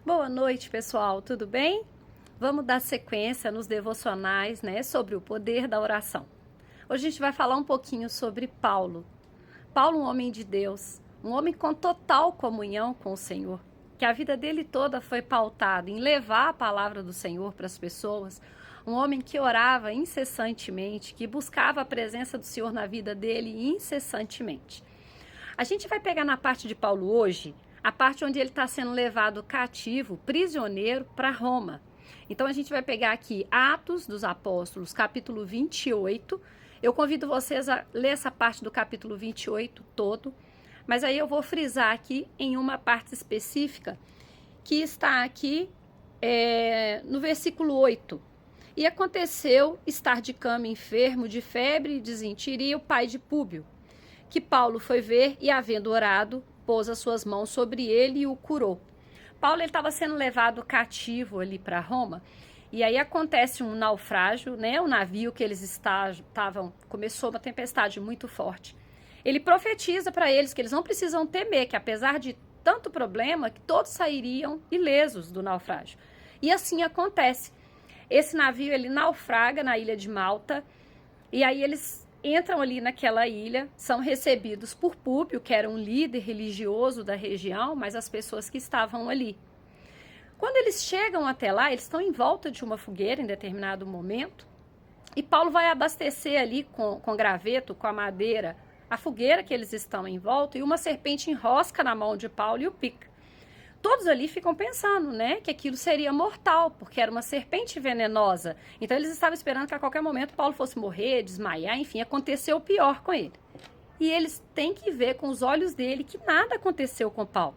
Boa noite, pessoal, tudo bem? Vamos dar sequência nos devocionais, sobre o poder da oração. Hoje a gente vai falar um pouquinho sobre Paulo. Paulo, um homem de Deus, um homem com total comunhão com o Senhor, que a vida dele toda foi pautada em levar a palavra do Senhor para as pessoas, um homem que orava incessantemente, que buscava a presença do Senhor na vida dele incessantemente. A gente vai pegar na parte de Paulo hoje, a parte onde ele está sendo levado cativo, prisioneiro, para Roma. Então a gente vai pegar aqui Atos dos Apóstolos, capítulo 28. Eu convido vocês a ler essa parte do capítulo 28 todo, mas aí eu vou frisar aqui em uma parte específica que está aqui no versículo 8. E aconteceu estar de cama enfermo de febre e desinteria o pai de Públio, que Paulo foi ver e, havendo orado, pôs as suas mãos sobre ele e o curou. Paulo estava sendo levado cativo ali para Roma, e aí acontece um naufrágio, o navio que eles estavam, começou uma tempestade muito forte. Ele profetiza para eles que eles não precisam temer, que apesar de tanto problema, que todos sairiam ilesos do naufrágio. E assim acontece. Esse navio, ele naufraga na ilha de Malta, e aí eles entram ali naquela ilha, são recebidos por Públio, que era um líder religioso da região, mas as pessoas que estavam ali. Quando eles chegam até lá, eles estão em volta de uma fogueira em determinado momento, e Paulo vai abastecer ali com graveto, com a madeira, a fogueira que eles estão em volta, e uma serpente enrosca na mão de Paulo e o pica. Todos ali ficam pensando, que aquilo seria mortal, porque era uma serpente venenosa. Então eles estavam esperando que a qualquer momento Paulo fosse morrer, desmaiar, enfim, aconteceu o pior com ele. E eles têm que ver com os olhos dele que nada aconteceu com Paulo.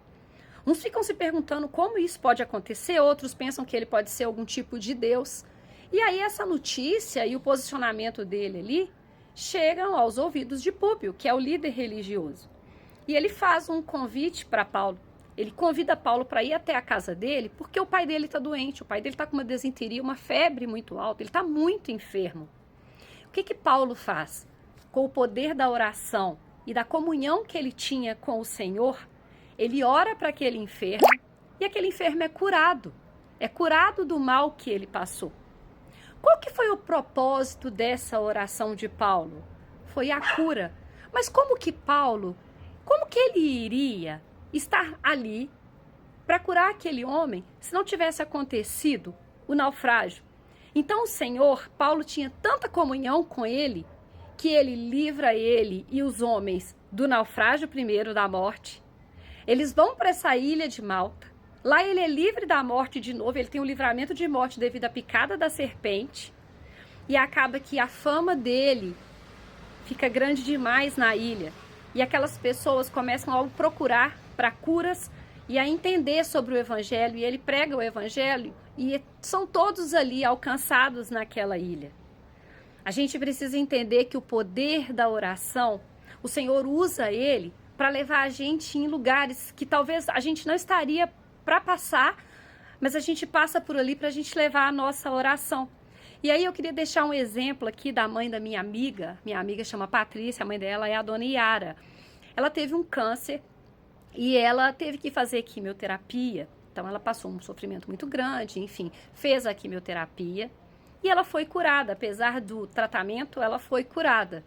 Uns ficam se perguntando como isso pode acontecer, outros pensam que ele pode ser algum tipo de Deus. E aí essa notícia e o posicionamento dele ali chegam aos ouvidos de Públio, que é o líder religioso. E ele faz um convite para Paulo. Ele convida Paulo para ir até a casa dele, porque o pai dele está doente, o pai dele está com uma desinteria, uma febre muito alta, ele está muito enfermo. O que Paulo faz? Com o poder da oração e da comunhão que ele tinha com o Senhor, ele ora para aquele enfermo e aquele enfermo é curado do mal que ele passou. Qual que foi o propósito dessa oração de Paulo? Foi a cura. Mas como que ele iria estar ali para curar aquele homem se não tivesse acontecido o naufrágio? Então o Senhor, Paulo tinha tanta comunhão com ele, que ele livra ele e os homens do naufrágio primeiro, da morte. Eles vão para essa ilha de Malta, lá ele é livre da morte de novo, ele tem um livramento de morte devido à picada da serpente, e acaba que a fama dele fica grande demais na ilha, e aquelas pessoas começam a o procurar para curas e a entender sobre o evangelho, e ele prega o evangelho e são todos ali alcançados naquela ilha. A gente precisa entender que o poder da oração, o Senhor usa ele para levar a gente em lugares que talvez a gente não estaria para passar, mas a gente passa por ali para a gente levar a nossa oração. E aí eu queria deixar um exemplo aqui da mãe da minha amiga chama Patrícia, a mãe dela é a dona Yara. Ela teve um câncer e ela teve que fazer quimioterapia, então ela passou um sofrimento muito grande, enfim, fez a quimioterapia e ela foi curada, apesar do tratamento, ela foi curada.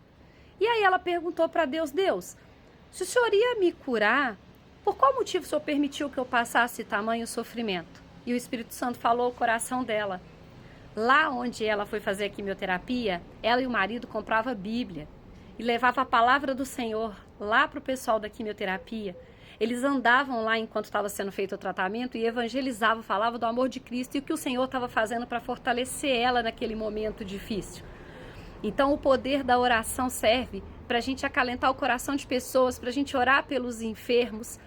E aí ela perguntou para Deus, se o Senhor ia me curar, por qual motivo o Senhor permitiu que eu passasse tamanho sofrimento? E o Espírito Santo falou ao coração dela. Lá onde ela foi fazer a quimioterapia, ela e o marido compravam a Bíblia e levavam a palavra do Senhor lá para o pessoal da quimioterapia. Eles andavam lá enquanto estava sendo feito o tratamento e evangelizavam, falavam do amor de Cristo e o que o Senhor estava fazendo para fortalecer ela naquele momento difícil. Então o poder da oração serve para a gente acalentar o coração de pessoas, para a gente orar pelos enfermos.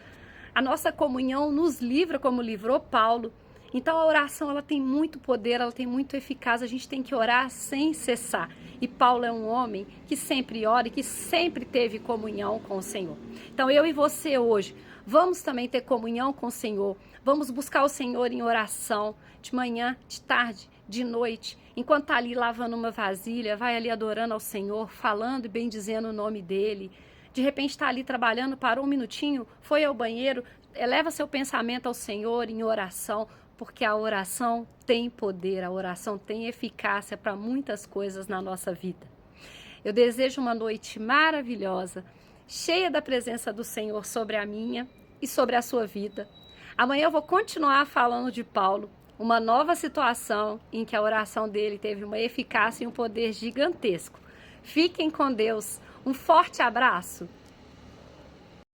A nossa comunhão nos livra como livrou Paulo. Então a oração ela tem muito poder, ela tem muito eficácia, a gente tem que orar sem cessar. E Paulo é um homem que sempre ora e que sempre teve comunhão com o Senhor. Então eu e você hoje, vamos também ter comunhão com o Senhor, vamos buscar o Senhor em oração, de manhã, de tarde, de noite. Enquanto está ali lavando uma vasilha, vai ali adorando ao Senhor, falando e bendizendo o nome dele. De repente está ali trabalhando, parou um minutinho, foi ao banheiro, eleva seu pensamento ao Senhor em oração, porque a oração tem poder, a oração tem eficácia para muitas coisas na nossa vida. Eu desejo uma noite maravilhosa, cheia da presença do Senhor sobre a minha e sobre a sua vida. Amanhã eu vou continuar falando de Paulo, uma nova situação em que a oração dele teve uma eficácia e um poder gigantesco. Fiquem com Deus. Um forte abraço.